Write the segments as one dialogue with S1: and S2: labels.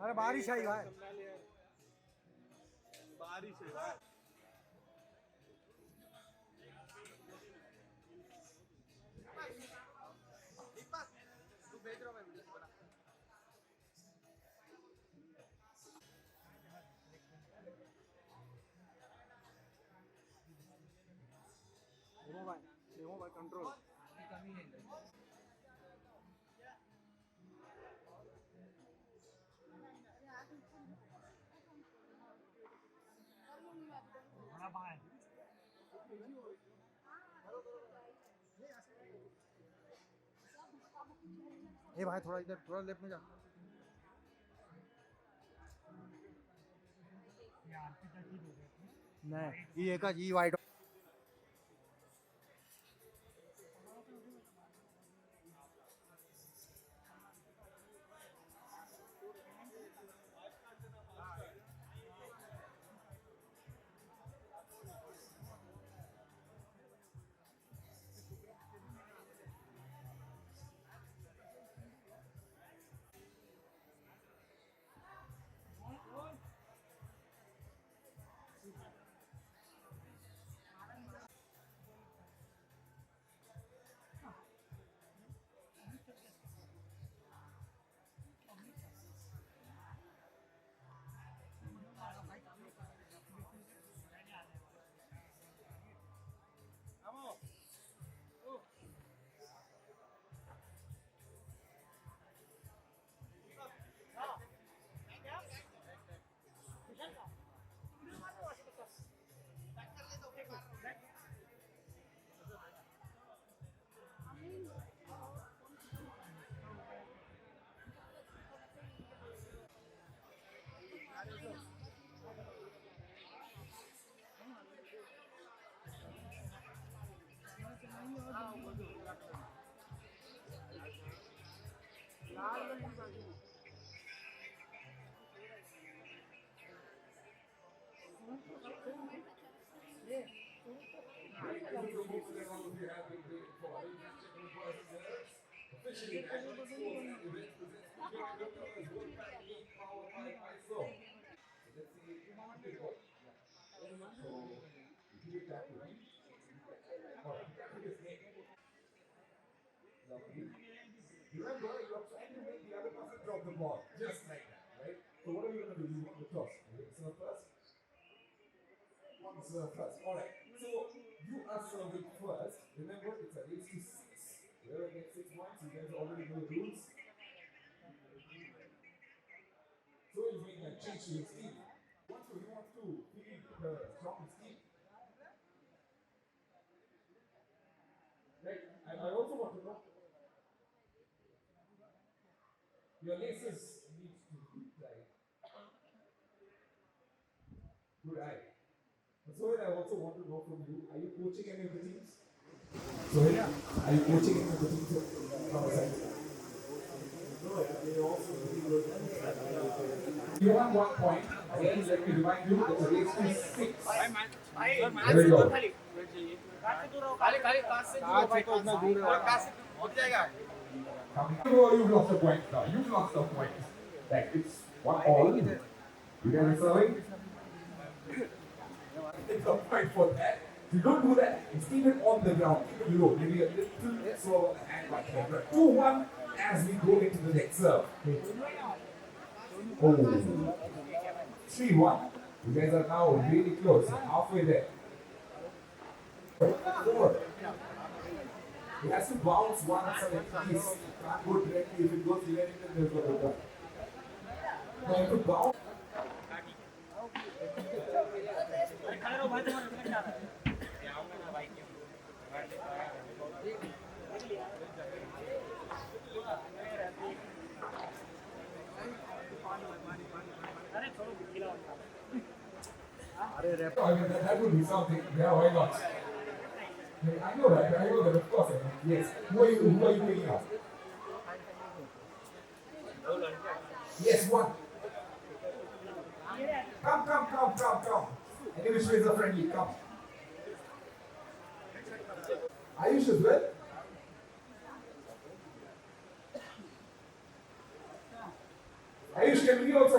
S1: अरे बारिश आई भाई,
S2: बारिश है भाई। तू भेज रहा मैं वीडियो बना।
S1: देखो भाई कंट्रोल। ए भाई थोड़ा इधर, थोड़ा लेफ्ट में जा। नहीं ये का जी white
S3: Remember, you are trying to make the other person drop the ball, just like that, right? So what are you going to do? You want the toss. Serve first? Serve first. Alright. So you are serving first. Remember, it's a race to 6. Whoever gets 6 points, you guys already know the rules. So he's making a change to his team. He wants to feed strong his team. Right? And I also want to know, your laces need to be tight. Good eye. Sohail, I also want to know from you, are you coaching any of the teams? Sohail, are you coaching any of the teams from the side? No, they also you have 1 point. Again, let me remind you, it's a race to 6. There we go. You've lost a point now. You've lost a point. Like it's 1-all. You guys are serving. It's a point for that. If you don't do that, it's keep it on the ground. Keep it low. Maybe a little slower and like that. 2-1 as we go into the next serve. Oh. 3-1. You guys are now really close. Halfway there. 4. It has to bounce once at least. Can't go directly. If it goes directly, then there's no good. No, you have to bounce. That would be something. Yeah, why not? I know that. I know that. Of course. Yes. Who are you picking up? Yes, one. Come. Any which ways are friendly. Come. Ayush as well. Ayush, can we also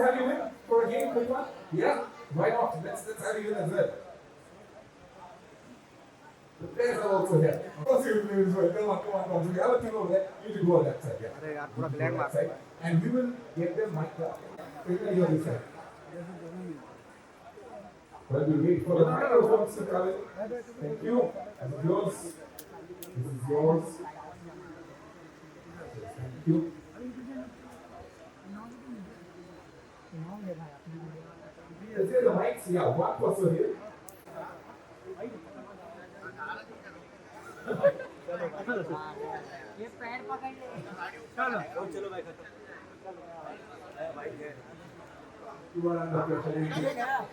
S3: quick one? Yeah? Why not? Let's have you as well. The players are also here. Of course, you will play as well. Come on. So you have a team over there. You need to go on that side. Yeah.
S1: अरे यार पूरा gland मार
S3: Side. And we will get them mic'd up. So you can hear this side. Well, we'll wait for the microphones to come in. Thank you. And yours. This is yours. Thank you. Let's get the mics. Yeah, one for Sohail.
S4: ये पैर पकड़ ले
S2: चलो भाई खत्म
S3: You are under pressure.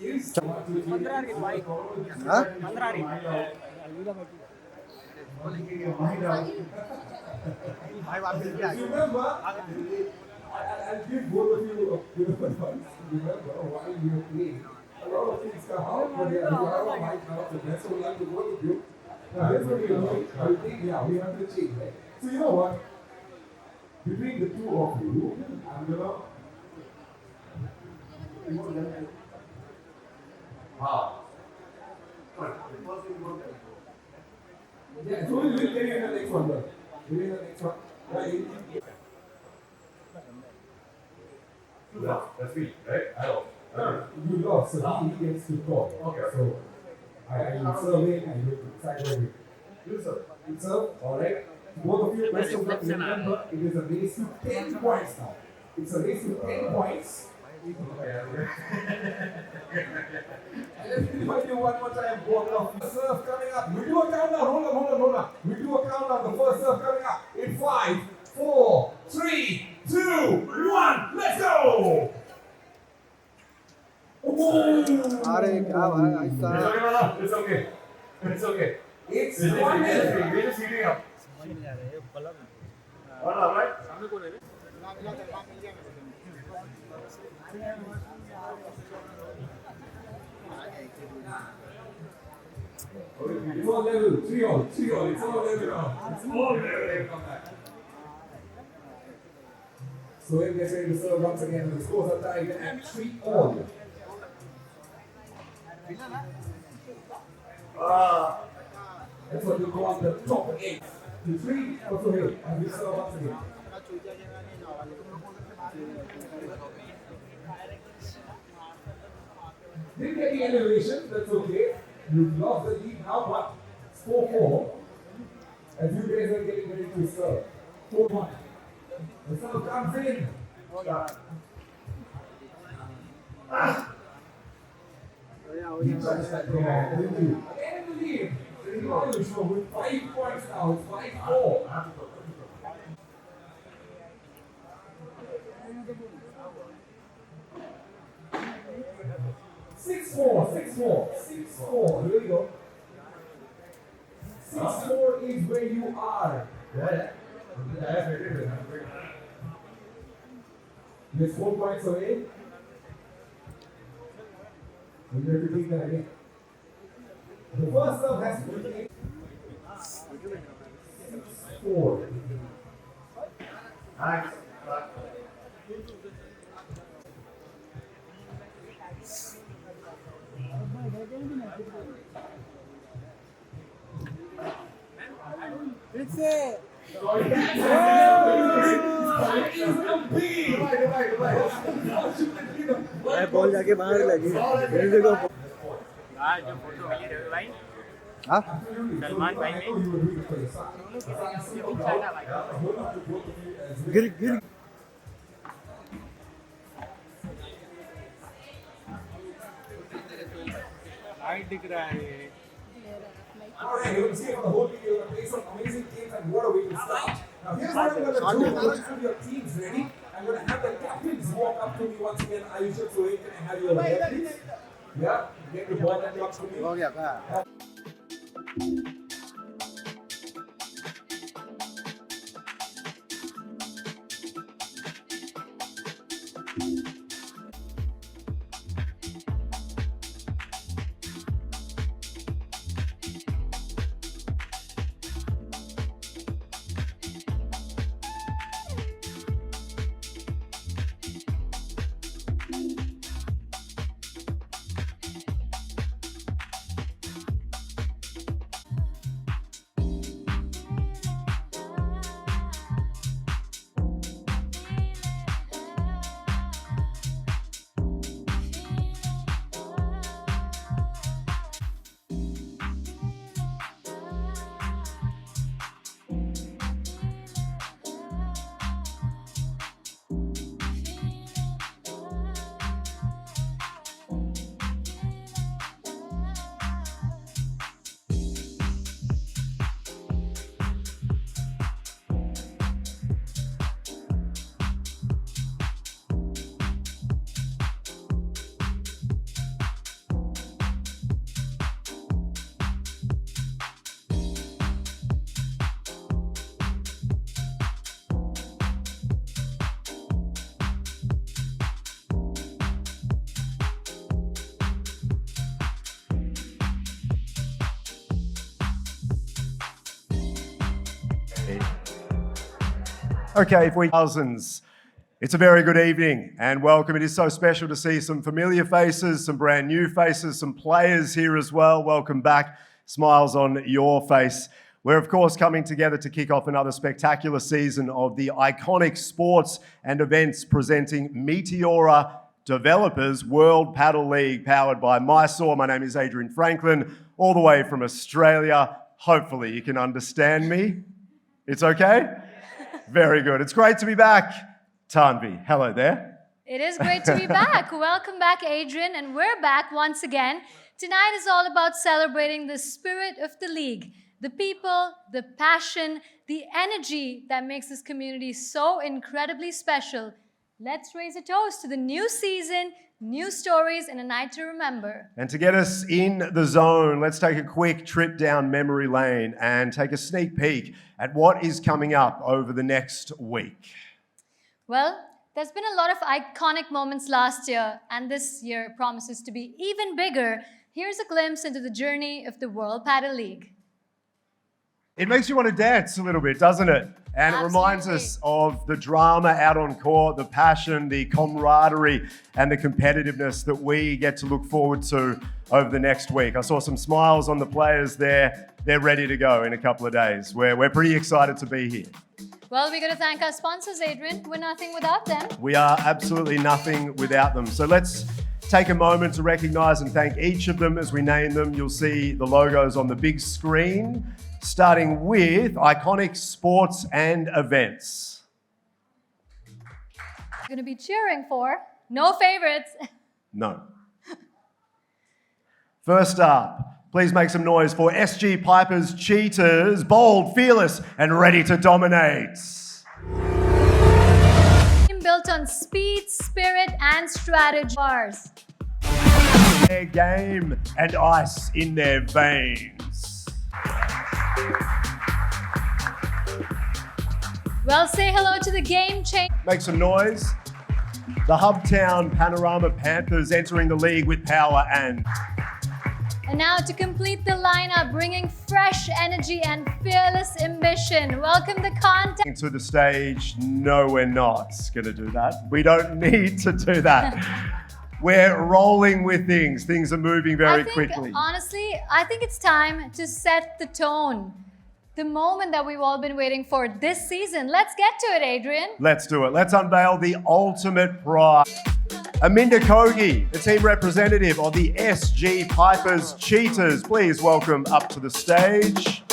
S3: Is
S4: 15 की bike
S1: हाँ
S4: 15 की
S1: भाई वापस भी आ गए
S3: Remember, I'll give both of you a beautiful advice. Remember, while you play, a lot of things come out, but you have a mic now, so that's what we have to work with you. Now, here's what we're doing. I think, yeah, we have to change, right? So, you know what? Between the two of you, I'm gonna. Wow. Yeah, so we'll get you in the next one, bro. We'll in the next one.
S5: That's me, right? I don't.
S3: You lost, so he gets to talk.
S5: Okay.
S3: So I will serve it and you decide what you
S5: You sir.
S3: serve. Alright. Both of you, best of luck. Remember, it is a race to 10 points now. It's a race to 10 points. And let me remind you one more time, both of you. Serve coming up. We do a countdown. Hold on. We do a countdown. The first serve coming up in 5, 4, 3, 2, 1. Let's go!
S1: अरे क्या भाई ऐसा
S5: It's okay. It's okay.
S3: It's
S5: We're
S3: 1 minute.
S5: just heating up. All right?
S2: सामने कौन है रे
S3: It's all level. 3-all. It's all level now. It's all level. Come back. Sohail gets ready to serve once again, and the scores are tied at 3-all. That's what we call the top 8. The 3 for Sohail, and we serve once again. Didn't get the elevation, that's okay. You've lost the lead now, but it's 4-4. As you guys are getting ready to serve. 4-1. The serve comes in. He touched that ball, didn't you? Again in the lead. The show with 5 points now. It's 5-4. 6-4. Here we go. 6-4 is where you are. There's 4 points away. We have to take that again. The first serve has to be 6-4.
S5: Nice.
S1: Ball जाके बाहर लगी देखो
S4: यार जो photo मिली रवि भाई
S1: हाँ
S4: सलमान भाई में
S1: गिर
S2: हाइट दिख रहा है
S3: Alright, you're going to see it for the whole video. You're going to play some amazing games, and what a way to start. Now, here's what I'm going to do. Once your team's ready, I'm going to have the captains walk up to me once again. Ayush, Sohail, can I have your head, please? Yeah, get the ball and come to me.
S1: हो गया क्या
S6: Okay, if we thousands, it's a very good evening and welcome. It is so special to see some familiar faces, some brand new faces, some players here as well. Welcome back. Smiles on your face. We're of course coming together to kick off another spectacular season of the iconic sports and events presenting Meteora Developers World Padel League, powered by Mysore. My name is Adrian Franklin, all the way from Australia. Hopefully you can understand me. It's okay? Very good. It's great to be back. Tanvi, hello there.
S7: It is great to be back. Welcome back, Adrian, and we're back once again. Tonight is all about celebrating the spirit of the league, the people, the passion, the energy that makes this community so incredibly special. Let's raise a toast to the new season, new stories, and a night to remember.
S6: And to get us in the zone, let's take a quick trip down memory lane and take a sneak peek at what is coming up over the next week.
S7: Well, there's been a lot of iconic moments last year, and this year promises to be even bigger. Here's a glimpse into the journey of the World Padel League.
S6: It makes you want to dance a little bit, doesn't it? And it reminds us of the drama out on court, the passion, the camaraderie, and the competitiveness that we get to look forward to over the next week. I saw some smiles on the players there. They're ready to go in a couple of days. We're pretty excited to be here.
S7: Well, we're going to thank our sponsors, Adrian. We're nothing without them.
S6: We are absolutely nothing without them. So let's take a moment to recognize and thank each of them as we name them. You'll see the logos on the big screen, starting with Iconic Sports and Events.
S7: We're going to be cheering for no favorites.
S6: No. First up, please make some noise for SG Piper's Cheaters, bold, fearless, and ready to dominate.
S7: Built on speed, spirit, and strategy. Bars.
S6: Their game and ice in their veins.
S7: Well, say hello to the game changer.
S6: Make some noise. The Hubtown Panorama Panthers entering the league with power and...
S7: And now to complete the lineup, bringing fresh energy and fearless ambition. Welcome the contest.
S6: To the stage. No, we're not going to do that. We don't need to do that. We're rolling with things. Things are moving very quickly.
S7: Honestly, I think it's time to set the tone. The moment that we've all been waiting for this season. Let's get to it, Adrian.
S6: Let's do it. Let's unveil the ultimate prize. Aminda Kogi, the team representative of the SG Piper's Cheaters. Please welcome up to the stage.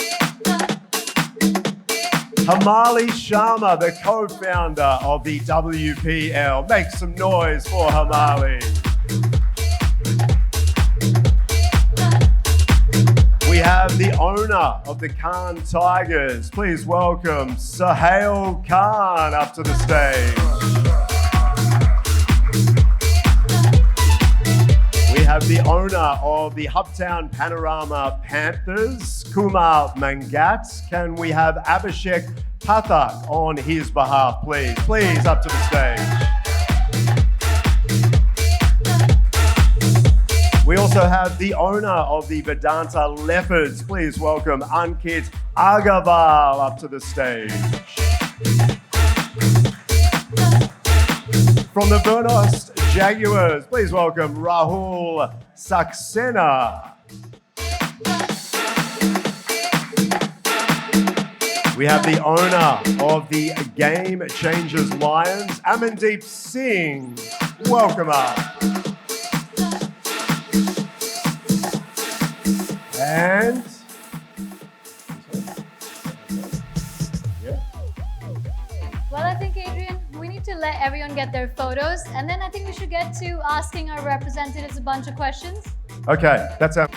S6: Hamali Sharma, the co-founder of the WPL. Make some noise for Hamali. We have the owner of the Khan Tigers. Please welcome Sohail Khan up to the stage. We have the owner of the Hubtown Panorama Panthers, Kumar Mangat. Can we have Abhishek Pathak on his behalf, please? Please, up to the stage. We also have the owner of the Vedanta Leopards. Please welcome Ankit Agarwal up to the stage. From the Vernost Jaguars, please welcome Rahul Saxena. We have the owner of the Game Changers Lions, Amandeep Singh. Welcome up. And
S7: well, I think, Adrian, we need to let everyone get their photos, and then I think we should get to asking our representatives a bunch of questions.
S6: okay, that's our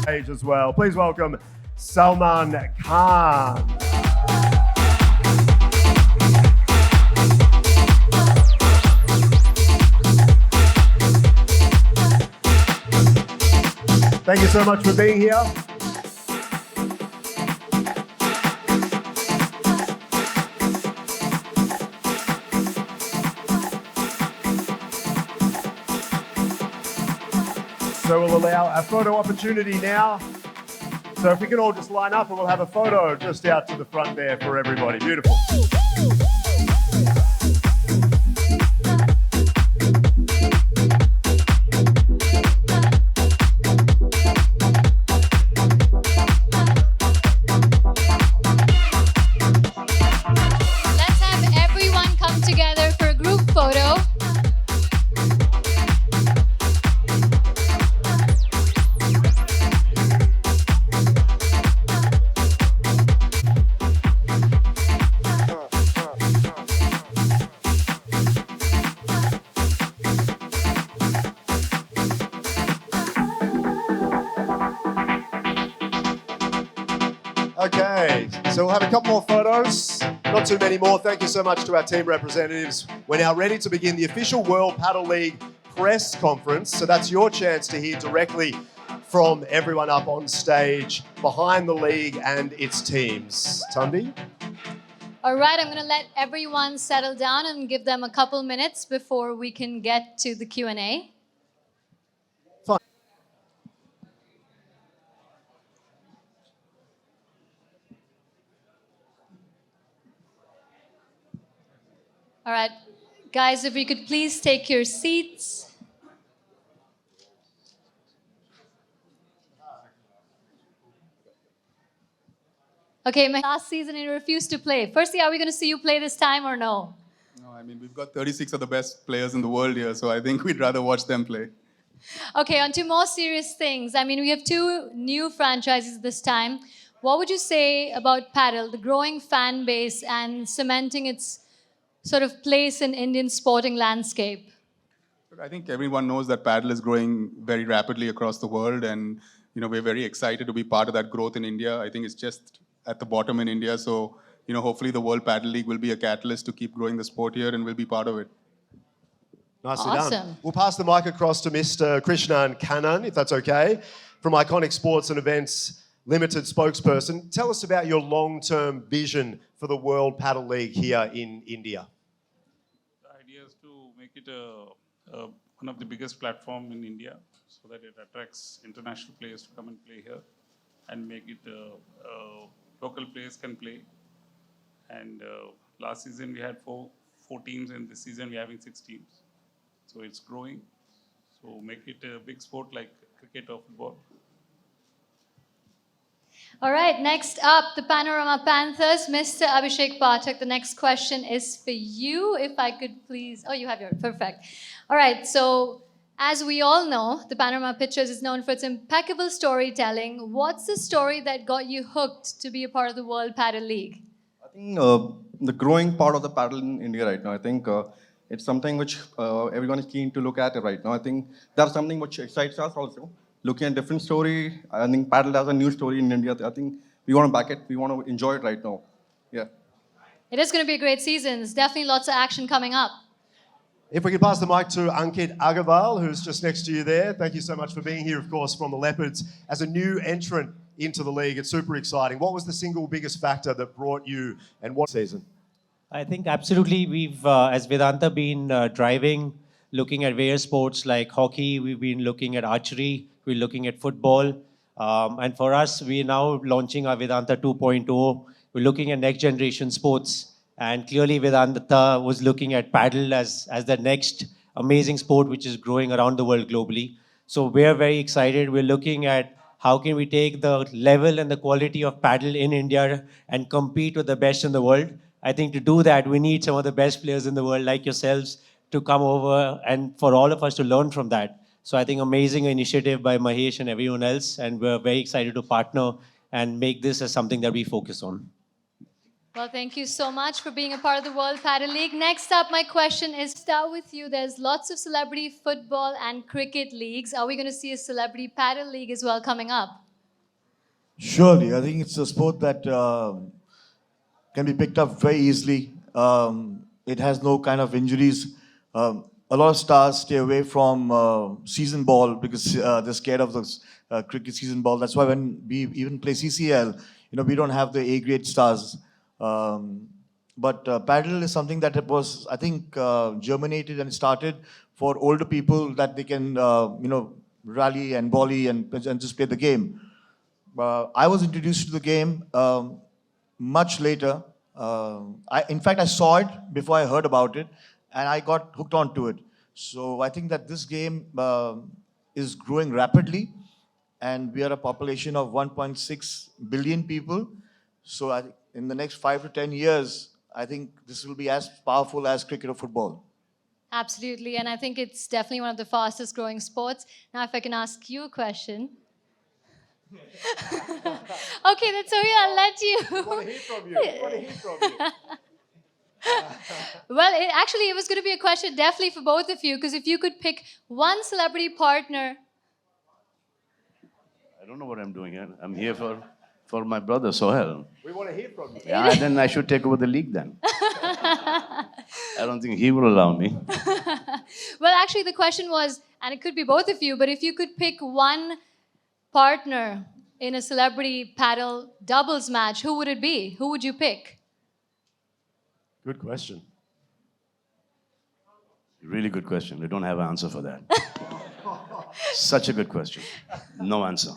S6: page as well. Please welcome Salman Khan. Thank you so much for being here. So we'll allow a photo opportunity now. So if we can all just line up and we'll have a photo just out to the front there for everybody. Beautiful.
S7: Let's have everyone come together for a group photo.
S6: Okay, so we'll have a couple more photos. Not too many more. Thank you so much to our team representatives. We're now ready to begin the official World Padel League press conference. So that's your chance to hear directly from everyone up on stage behind the league and its teams. Tundi?
S7: All right, I'm going to let everyone settle down and give them a couple minutes before we can get to the Q&A. All right, guys, if we could please take your seats. Okay, my last season you refused to play. Firstly, are we going to see you play this time or no?
S8: No, I mean, we've got 36 of the best players in the world here, so I think we'd rather watch them play.
S7: Okay, on to more serious things. I mean, we have two new franchises this time. What would you say about Padel, the growing fan base and cementing its sort of place in Indian sporting landscape?
S8: Look, I think everyone knows that Padel is growing very rapidly across the world, and we're very excited to be part of that growth in India. I think it's just at the bottom in India, so hopefully the World Padel League will be a catalyst to keep growing the sport here, and we'll be part of it.
S6: Nicely
S7: Awesome.
S6: done. We'll pass the mic across to Mr. Krishnan Kannan, if that's okay, from Iconic Sports and Events Limited spokesperson. Tell us about your long-term vision for the World Padel League here in India.
S9: The idea is to make it one of the biggest platform in India so that it attracts international players to come and play here and make it local players can play. And last season we had four teams, and this season we're having 6 teams. So it's growing. So make it a big sport like cricket or football.
S7: All right, next up, the Panorama Panthers. Mr. Abhishek Pathak, the next question is for you. If I could please... Oh, you have yours. Perfect. All right, so as we all know, the Panorama Pictures is known for its impeccable storytelling. What's the story that got you hooked to be a part of the World Padel League?
S10: I think the growing part of the paddle in India right now, I think it's something which everyone is keen to look at right now. I think that's something which excites us also. Looking at different story, I think paddle has a new story in India. I think we want to back it. We want to enjoy it right now. Yeah.
S7: It is going to be a great season. There's definitely lots of action coming up.
S6: If we could pass the mic to Ankit Agarwal, who's just next to you there. Thank you so much for being here, of course, from the Leopards. As a new entrant into the league, it's super exciting. What was the single biggest factor that brought you and what season?
S11: I think absolutely we've, as Vedanta, been driving, looking at various sports like hockey, we've been looking at archery, we're looking at football. And for us, we're now launching our Vedanta 2.0. We're looking at next generation sports. And clearly Vedanta was looking at Padel as the next amazing sport which is growing around the world globally. So we're very excited. We're looking at how can we take the level and the quality of Padel in India and compete with the best in the world. I think to do that, we need some of the best players in the world like yourselves to come over and for all of us to learn from that. So I think amazing initiative by Mahesh and everyone else. And we're very excited to partner and make this as something that we focus on.
S7: Well, thank you so much for being a part of the World Padel League. Next up, my question is, start with you. There's lots of celebrity football and cricket leagues. Are we going to see a celebrity Padel League as well coming up?
S12: Surely. I think it's a sport that can be picked up very easily. It has no kind of injuries. A lot of stars stay away from season ball because they're scared of the cricket season ball. That's why when we even play CCL, we don't have the A-grade stars. But Padel is something that it was, I think, germinated and started for older people that they can, rally and volley and just play the game. I was introduced to the game much later. In fact, I saw it before I heard about it, and I got hooked onto it. So I think that this game is growing rapidly, and we are a population of 1.6 billion people. So in the next 5 to 10 years, I think this will be as powerful as cricket or football.
S7: Absolutely, and I think it's definitely one of the fastest growing sports. Now, if I can ask you a question. Okay, then Sohail, I'll let you.
S6: We want to hear from you. We want to hear from you.
S7: Well, it was going to be a question definitely for both of you, because if you could pick one celebrity partner.
S13: I don't know what I'm doing here. I'm here for my brother, Sohail.
S6: We want to hear from you.
S13: Yeah, then I should take over the league then. I don't think he will allow me.
S7: Well, actually, the question was, and it could be both of you, but if you could pick one partner in a celebrity paddle doubles match, who would it be? Who would you pick?
S6: Good question.
S13: Really good question. I don't have an answer for that. Such a good question. No answer.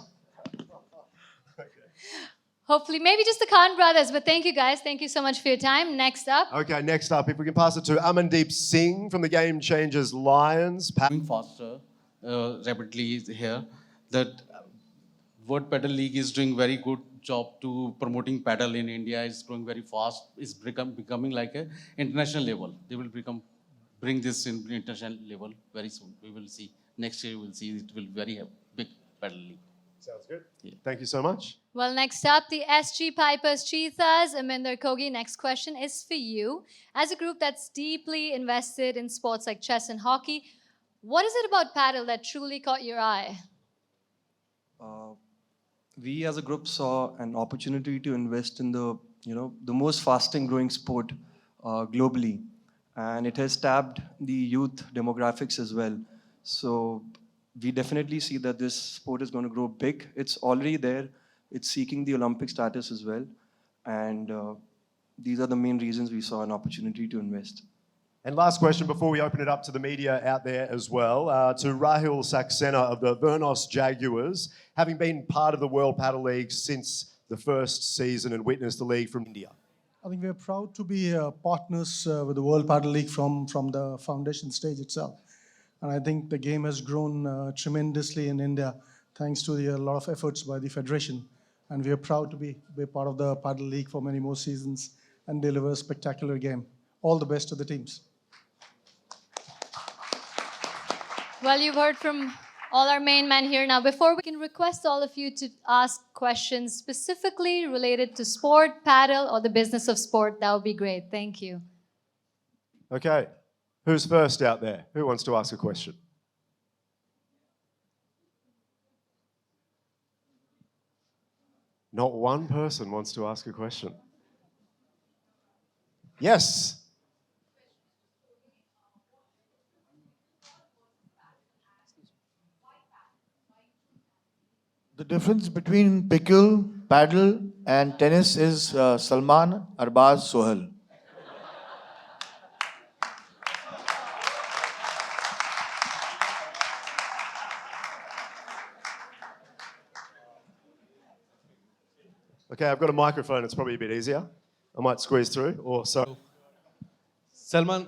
S7: Hopefully, maybe just the Khan brothers, but thank you guys. Thank you so much for your time. Next up.
S6: Okay, next up, if we can pass it to Amandeep Singh from the Game Changers Lions.
S14: Moving faster, rapidly here, that World Padel League is doing very good job to promoting paddle in India. It's growing very fast. It's becoming like a international level. They will bring this in international level very soon. We will see. Next year, we will see it will be very big paddle league.
S6: Sounds good. Yeah. Thank you so much.
S7: Well, next up, the SG Pipers Cheetahs. Aminder Kogi, next question is for you. As a group that's deeply invested in sports like chess and hockey, what is it about paddle that truly caught your eye?
S15: We as a group saw an opportunity to invest in the most fastest growing sport globally, and it has tapped the youth demographics as well. So we definitely see that this sport is going to grow big. It's already there. It's seeking the Olympic status as well, and these are the main reasons we saw an opportunity to invest.
S6: And last question before we open it up to the media out there as well, to Rahul Saxena of the Vernos Jaguars, having been part of the World Padel League since the first season and witnessed the league from India.
S16: I think we're proud to be partners with the World Padel League from the foundation stage itself. And I think the game has grown tremendously in India thanks to a lot of efforts by the federation. And we are proud to be part of the Padel League for many more seasons and deliver a spectacular game. All the best to the teams.
S7: Well, you've heard from all our main men here. Now, before we can request all of you to ask questions specifically related to sport, paddle, or the business of sport, that would be great. Thank you.
S6: Okay. Who's first out there? Who wants to ask a question? Not one person wants to ask a question. Yes.
S12: The difference between pickle, paddle, and tennis is Salman, Arbaz, Sohail.
S6: Okay, I've got a microphone. It's probably a bit easier. I might squeeze through, or so.
S17: Salman,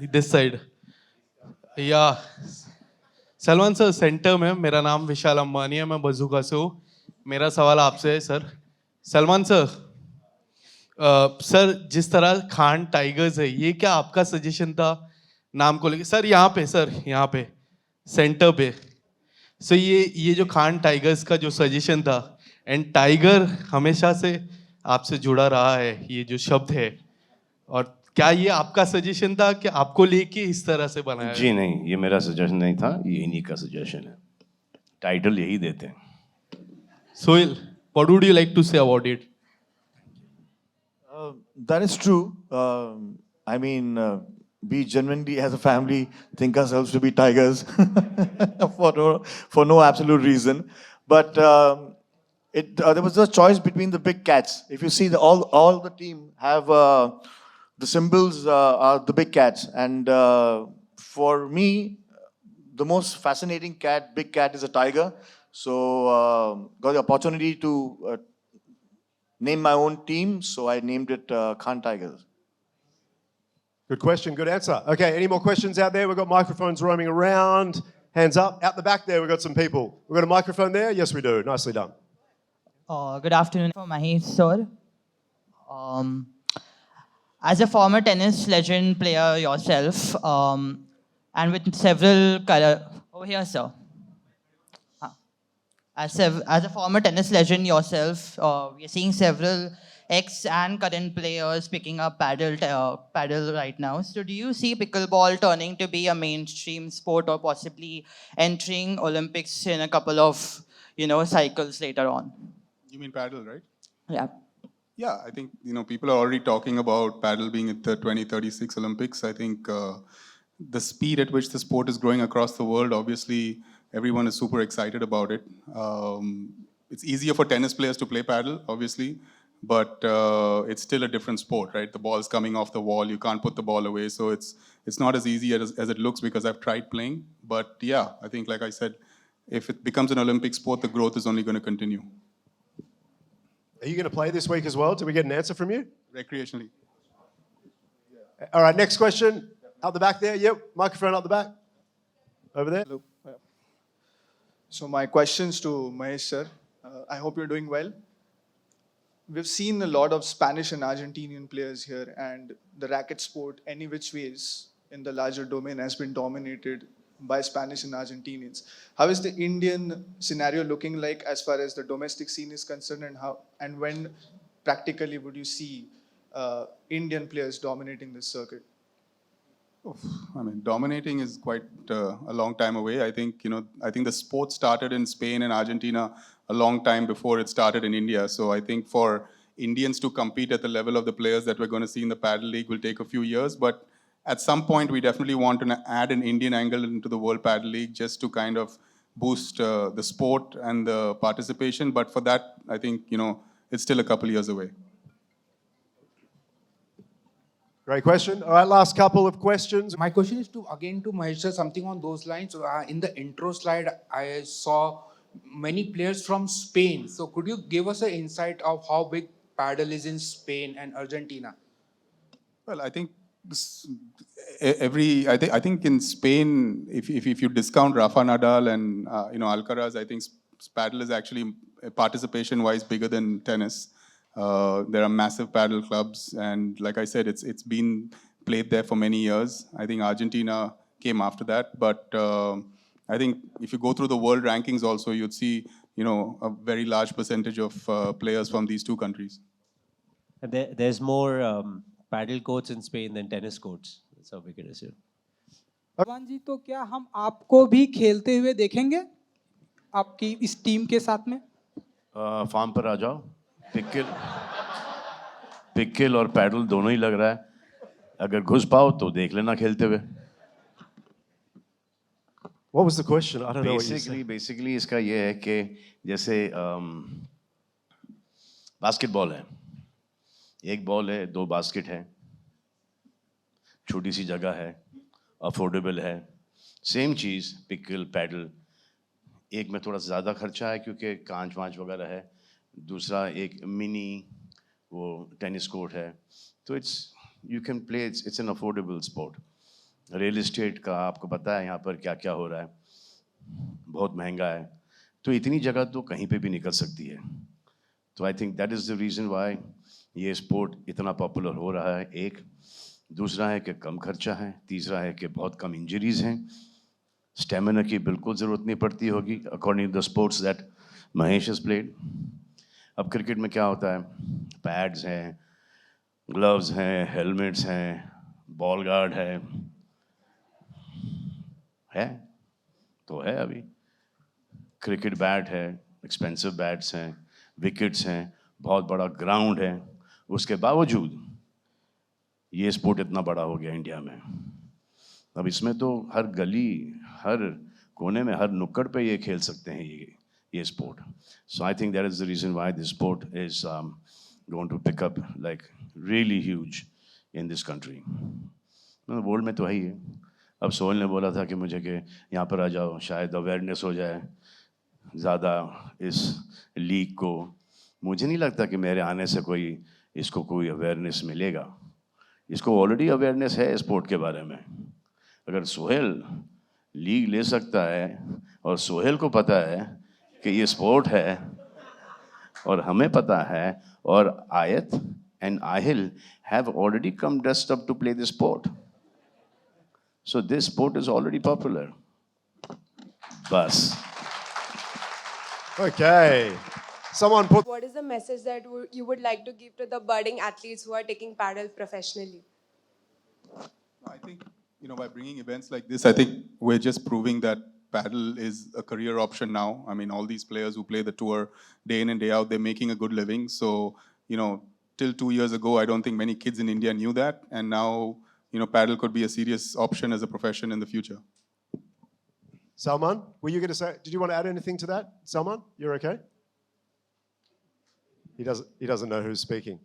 S17: this side. Yeah. Salman sir centre में मेरा नाम विशाल अंबानी है मैं बजूका से हूँ मेरा सवाल आपसे है सर सलमान सर सर जिस तरह खान टाइगर्स है ये क्या आपका सजेशन था नाम को लेके सर यहाँ पे सेंटर पे सो ये जो खान टाइगर्स का जो सजेशन था एंड टाइगर हमेशा से आपसे जुड़ा रहा है ये जो शब्द है और क्या ये आपका सजेशन था कि आपको लेके इस तरह से बनाया
S13: जी नहीं ये मेरा सजेशन नहीं था ये इन्हीं का सजेशन है टाइटल यही देते हैं
S17: Sohail what would you like to say about it
S12: That is true. I mean, we genuinely as a family think ourselves to be tigers for no absolute reason. But there was a choice between the big cats. If you see, all the team have the symbols are the big cats. And for me, the most fascinating cat, big cat, is a tiger. So got the opportunity to name my own team, so I named it Khan Tigers.
S6: Good question, good answer. Okay, any more questions out there? We've got microphones roaming around. Hands up. Out the back there, we've got some people. We've got a microphone there? Yes, we do. Nicely done.
S18: Good afternoon, Mahesh sir. As a former tennis legend player yourself, and with several over here, sir. As a former tennis legend yourself, we are seeing several ex and current players picking up paddle right now. So do you see pickleball turning to be a mainstream sport or possibly entering Olympics in a couple of, cycles later on?
S8: You mean paddle, right?
S18: Yeah.
S8: Yeah, I think, people are already talking about paddle being at the 2036 Olympics. I think the speed at which the sport is growing across the world, obviously, everyone is super excited about it. It's easier for tennis players to play paddle, obviously, but it's still a different sport, right? The ball's coming off the wall, you can't put the ball away, so it's not as easy as it looks because I've tried playing. But yeah, I think, like I said, if it becomes an Olympic sport, the growth is only going to continue.
S6: Are you going to play this week as well? Did we get an answer from you?
S8: Recreationally.
S6: All right, next question. Out the back there. Yep, microphone out the back. Over there.
S19: Hello. So my questions to Mahesh sir. I hope you're doing well. We've seen a lot of Spanish and Argentinian players here, and the racket sport, any which ways, in the larger domain has been dominated by Spanish and Argentinians. How is the Indian scenario looking like as far as the domestic scene is concerned, and when practically would you see Indian players dominating this circuit?
S8: Dominating is quite a long time away. I think the sport started in Spain and Argentina a long time before it started in India. So I think for Indians to compete at the level of the players that we're going to see in the Padel League will take a few years. But at some point, we definitely want to add an Indian angle into the World Padel League just to kind of boost the sport and the participation. But for that, I think, it's still a couple years away.
S6: Great question. All right, last couple of questions.
S20: My question is to Mahesh sir, something on those lines. In the intro slide, I saw many players from Spain. So could you give us an insight of how big paddle is in Spain and Argentina?
S8: Well, I think I think in Spain, if you discount Rafa Nadal and Alcaraz, I think paddle is actually participation-wise bigger than tennis. There are massive paddle clubs, and like I said, it's been played there for many years. I think Argentina came after that, but I think if you go through the world rankings also, you'd see a very large percentage of players from these two countries.
S11: There's more paddle courts in Spain than tennis courts. That's how we can assume.
S20: भगवान जी, तो क्या हम आपको भी खेलते हुए देखेंगे आपकी इस टीम के साथ में?
S13: फार्म पर आ जाओ. पिक्किल और पैडल दोनों ही लग रहा है. अगर घुस पाओ तो देख लेना खेलते हुए.
S6: What was the question? I don't know what you said.
S13: Basically इसका ये है कि जैसे बास्केटबॉल है. एक बॉल है, दो बास्केट है, छोटी सी जगह है, अफोर्डेबल है. सेम चीज़ पिक्किल पैडल. एक में थोड़ा ज़्यादा खर्चा है क्योंकि कांच वांच वगैरह है. दूसरा एक मिनी वो टेनिस कोर्ट है. तो you can play. It's an affordable sport. Real estate का आपको पता है यहाँ पर क्या क्या हो रहा है. बहुत महंगा है. तो इतनी जगह तो कहीं पे भी निकल सकती है. तो आई think that is the reason why ये स्पोर्ट इतना पॉपुलर हो रहा है. एक दूसरा है कि कम खर्चा है. तीसरा है कि बहुत कम इंजरीज़ हैं. स्टेमिना की बिल्कुल ज़रूरत नहीं पड़ती होगी according to the sports that Mahesh has played. अब क्रिकेट में क्या होता है? पैड्स हैं, ग्लव्स हैं, हेलमेट्स हैं, बॉल गार्ड है तो है. अभी क्रिकेट बैट है, एक्सपेंसिव बैट्स हैं, विकेट्स हैं, बहुत बड़ा ग्राउंड है. उसके बावजूद ये स्पोर्ट इतना बड़ा हो गया इंडिया में. अब इसमें तो हर गली, हर कोने में, हर नुक्कड़ पे ये खेल सकते हैं ये sport. So I think that is the reason why this sport is going to pick up like really huge in this country. World में तो है ही है. अब सोहेल ने बोला था कि मुझे कि यहाँ पर आ जाओ, शायद अवेयरनेस हो जाए ज़्यादा इस लीग को। मुझे नहीं लगता कि मेरे आने से इसको कोई अवेयरनेस मिलेगा। इसको ऑलरेडी अवेयरनेस है स्पोर्ट के बारे में। अगर सोहेल लीग ले सकता है और सोहेल को पता है कि ये स्पोर्ट है और हमें पता है, और Ayat and Aahil have already come dressed up to play this sport. So this sport is already popular. Bas.
S6: Okay. Someone put.
S2: What is the message that you would like to give to the budding athletes who are taking paddle professionally?
S8: I think, by bringing events like this, I think we're just proving that paddle is a career option now. I mean, all these players who play the tour day in and day out, they're making a good living. So, till 2 years ago, I don't think many kids in India knew that. And now, paddle could be a serious option as a profession in the future.
S6: Salman, were you going to say, did you want to add anything to that? Salman, you're okay? He doesn't know who's speaking.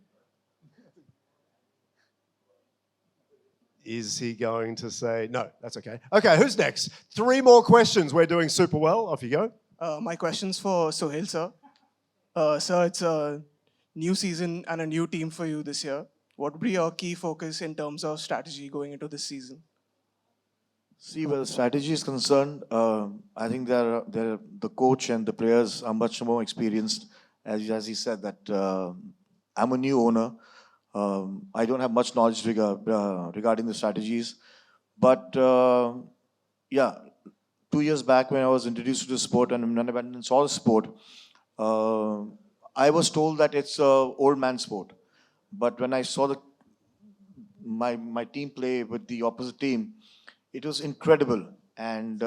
S6: Is he going to say, no, that's okay. Okay, who's next? 3 more questions. We're doing super well. Off you go.
S21: My question's for Sohail, sir. Sir, it's a new season and a new team for you this year. What would be your key focus in terms of strategy going into this season?
S12: See, where the strategy is concerned, I think the coach and the players are much more experienced. As he said, that I'm a new owner. I don't have much knowledge regarding the strategies. But, 2 years back when I was introduced to the sport and when I saw the sport, I was told that it's an old man sport. But when I saw my team play with the opposite team, it was incredible. And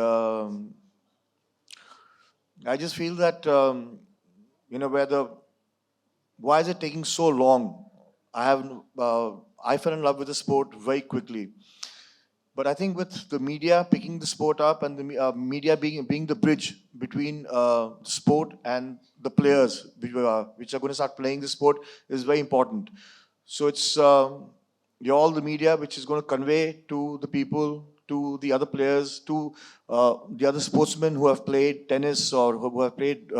S12: I just feel that, why is it taking so long? I fell in love with the sport very quickly. But I think with the media picking the sport up and the media being the bridge between sport and the players which are going to start playing the sport is very important. So it's all the media which is going to convey to the people, to the other players, to the other sportsmen who have played tennis or who have played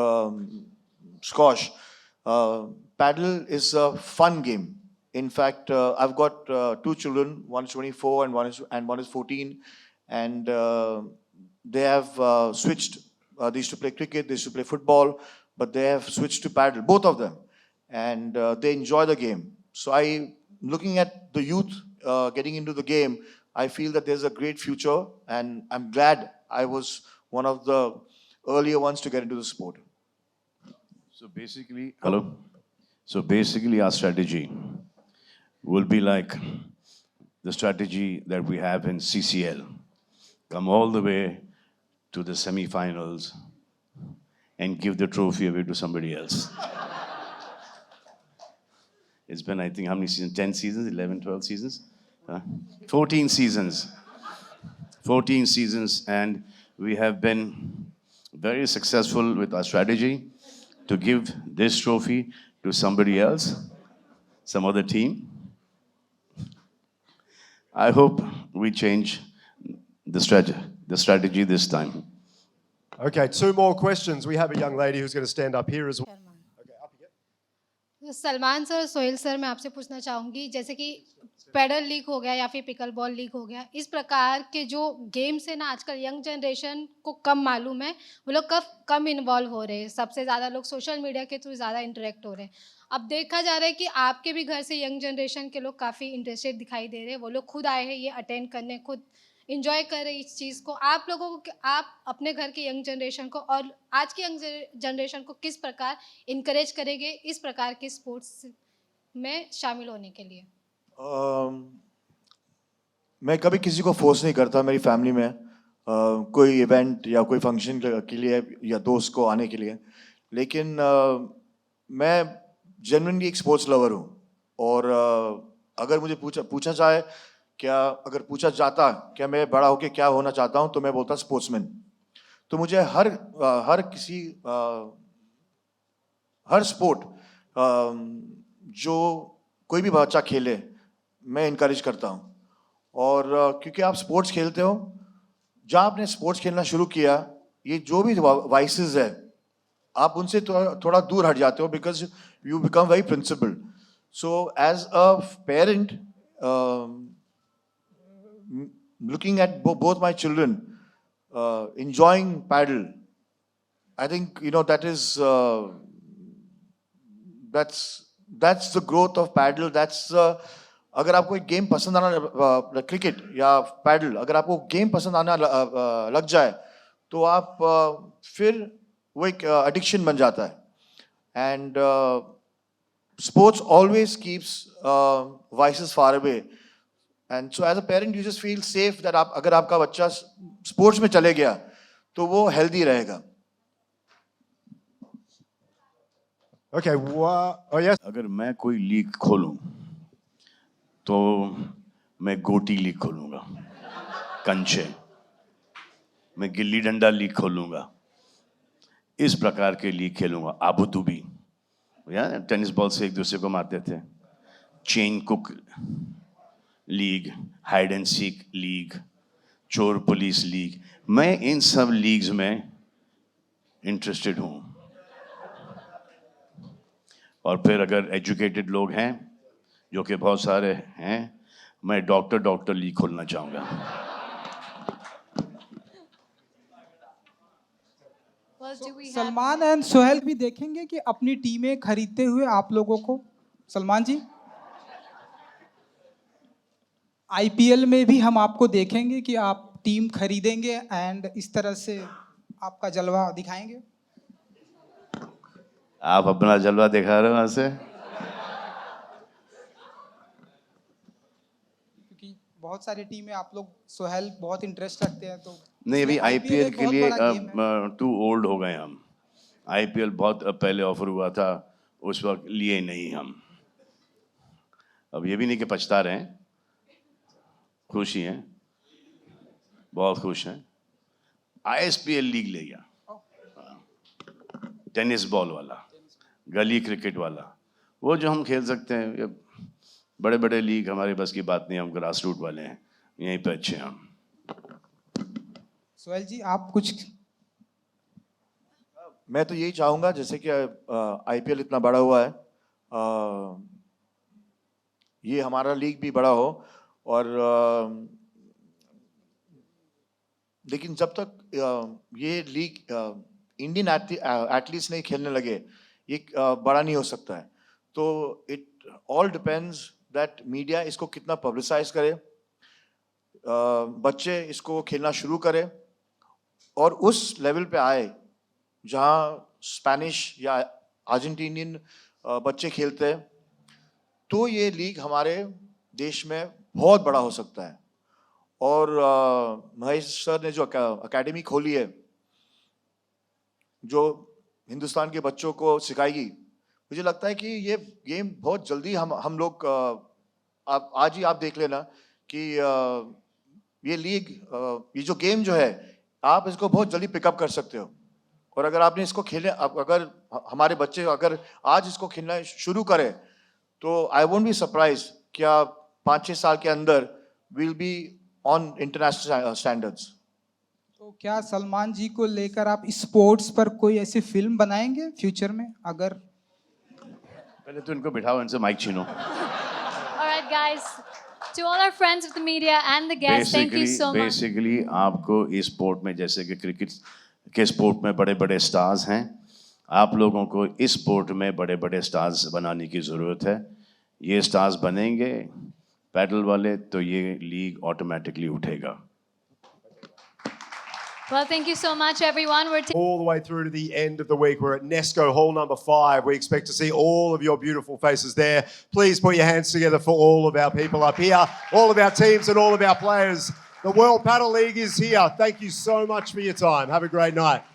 S12: squash. Paddle is a fun game. In fact, I've got 2 children. One is 24 and one is 14, and they have switched. They used to play cricket, they used to play football, but they have switched to paddle, both of them, and they enjoy the game. So looking at the youth getting into the game, I feel that there's a great future, and I'm glad I was one of the earlier ones to get into the sport.
S13: So basically, hello. So basically, our strategy will be like the strategy that we have in CCL. Come all the way to the semi-finals and give the trophy away to somebody else. It's been, I think, how many seasons? 10 seasons, 11, 12 seasons? 14 seasons. 14 seasons, and we have been very successful with our strategy to give this trophy to somebody else, some other team. I hope we change the strategy this time.
S6: Okay, 2 more questions. We have a young lady who's going to stand up here as well.
S22: Salman sir, Sohail sir, मैं आपसे पूछना चाहूँगी, जैसे कि pedal league हो गया या फिर पिकल बॉल लीग हो गया, इस प्रकार के जो गेम्स है ना, आजकल यंग जनरेशन को कम मालूम है, वो लोग कम इन्वॉल्व हो रहे हैं. सबसे ज़्यादा लोग सोशल मीडिया के थ्रू ज़्यादा इंटरेक्ट हो रहे हैं. अब देखा जा रहा है कि आपके भी घर से यंग जनरेशन के लोग काफ़ी इंटरेस्टेड दिखाई दे रहे हैं. वो लोग खुद आए हैं ये अटेंड करने, खुद इंजॉय कर रहे हैं इस चीज़ को. आप लोगों को, आप अपने घर के यंग जनरेशन को और आज की यंग जनरेशन को किस प्रकार इनकरेज करेंगे इस प्रकार के स्पोर्ट्स में शामिल होने के लिए?
S12: मैं कभी किसी को फोर्स नहीं करता मेरी फैमिली में कोई इवेंट या कोई फंक्शन के लिए या दोस्त को आने के लिए. लेकिन मैं जेन्युइनली एक स्पोर्ट्स लवर हूँ, और अगर मुझे पूछा जाए अगर पूछा जाता क्या मैं बड़ा होकर क्या होना चाहता हूँ, तो मैं बोलता स्पोर्ट्समैन. तो मुझे हर स्पोर्ट जो कोई भी बच्चा खेले मैं इनकरेज करता हूँ. और क्योंकि आप स्पोर्ट्स खेलते हो जहाँ आपने स्पोर्ट्स खेलना शुरू किया, ये जो भी वाइसेस है, आप उनसे थोड़ा दूर हट जाते हो because you become very principled. So as a parent, looking at both my children enjoying paddle, I think that is that's the growth of paddle. That's अगर आपको एक गेम पसंद आना, क्रिकेट या पैडल, अगर आपको गेम पसंद आना लग जाए तो आप फिर वो एक एडिक्शन बन जाता है. And sports always keeps vices far away. And so as a parent you just feel safe that अगर आपका बच्चा स्पोर्ट्स में चले गया तो वो हेल्दी रहेगा.
S6: Okay, oh yes.
S13: अगर मैं कोई लीग खोलूं तो मैं गोटी लीग खोलूंगा, कंचे. मैं गिल्ली डंडा लीग खोलूंगा, इस प्रकार के लीग खेलूंगा. आबू तूबी, यार टेनिस बॉल से एक दूसरे को मारते थे. Chain cook league, hide and seek league, चोर पुलिस लीग. मैं इन सब लीग्स में इंटरेस्टेड हूं. और फिर अगर एजुकेटेड लोग हैं, जो कि बहुत सारे हैं, मैं डॉक्टर लीग खोलना चाहूँगा.
S4: सलमान एंड सोहेल भी देखेंगे कि अपनी टीमें खरीदते हुए आप लोगों को. सलमान जी, आईपीएल में भी हम आपको देखेंगे कि आप टीम खरीदेंगे एंड इस तरह से आपका जलवा दिखाएंगे.
S13: आप अपना जलवा दिखा रहे हो वहां से.
S4: क्योंकि बहुत सारी टीमें आप लोग, सोहेल बहुत इंटरेस्ट रखते हैं तो
S13: नहीं, अभी आईपीएल के लिए
S4: बहुत
S13: टू ओल्ड हो गए हम. आईपीएल बहुत पहले ऑफर हुआ था, उस वक्त लिए नहीं हम. अब ये भी नहीं कि पछता रहे हैं, खुश ही हैं, बहुत खुश हैं. आईएसपीएल लीग ले गया, टेनिस बॉल वाला, गली क्रिकेट वाला, वो जो हम खेल सकते हैं. ये बड़े बड़े लीग हमारे बस की बात नहीं, हम ग्रास रूट वाले हैं, यहीं पे अच्छे हैं हम.
S4: सोहेल जी, आप कुछ.
S12: मैं तो यही चाहूँगा, जैसे कि आईपीएल इतना बड़ा हुआ है, ये हमारा लीग भी बड़ा हो. और लेकिन जब तक ये लीग इंडियन एथलीट्स नहीं खेलने लगे, ये बड़ा नहीं हो सकता है. तो it all depends that media इसको कितना पब्लिसाइज करे, बच्चे इसको खेलना शुरू करें और उस लेवल पे आए जहाँ स्पेनिश या अर्जेंटीनियन बच्चे खेलते हैं, तो ये लीग हमारे देश में बहुत बड़ा हो सकता है. और महेश सर ने जो अकेडमी खोली है, जो हिंदुस्तान के बच्चों को सिखाएगी, मुझे लगता है कि ये गेम बहुत जल्दी हम लोग, आज ही आप देख लेना कि ये लीग, ये जो गेम जो है, आप इसको बहुत जल्दी पिकअप कर सकते हो. और अगर आपने इसको खेले, अगर हमारे बच्चे अगर आज इसको खेलना शुरू करें, तो आई वोंट बी सरप्राइज क्या 5-6 साल के अंदर will be on international standards.
S4: तो क्या सलमान जी को लेकर आप स्पोर्ट्स पर कोई ऐसी फिल्म बनाएंगे फ्यूचर में? अगर
S13: पहले तो इनको बिठाओ, इनसे mic छीनो.
S7: All right, guys. To all our friends of the media and the guests, thank you so much.
S13: Basically आपको इस स्पोर्ट में, जैसे कि क्रिकेट के स्पोर्ट में बड़े बड़े स्टार्स हैं, आप लोगों को इस स्पोर्ट में बड़े बड़े स्टार्स बनाने की ज़रूरत है. ये स्टार्स बनेंगे पैडल वाले, तो ये लीग ऑटोमेटिकली उठेगा.
S7: Well, thank you so much, everyone. We're
S6: all the way through to the end of the week. We're at Nesco Hall number 5. We expect to see all of your beautiful faces there. Please put your hands together for all of our people up here, all of our teams and all of our players. The World Padel League is here. Thank you so much for your time. Have a great night.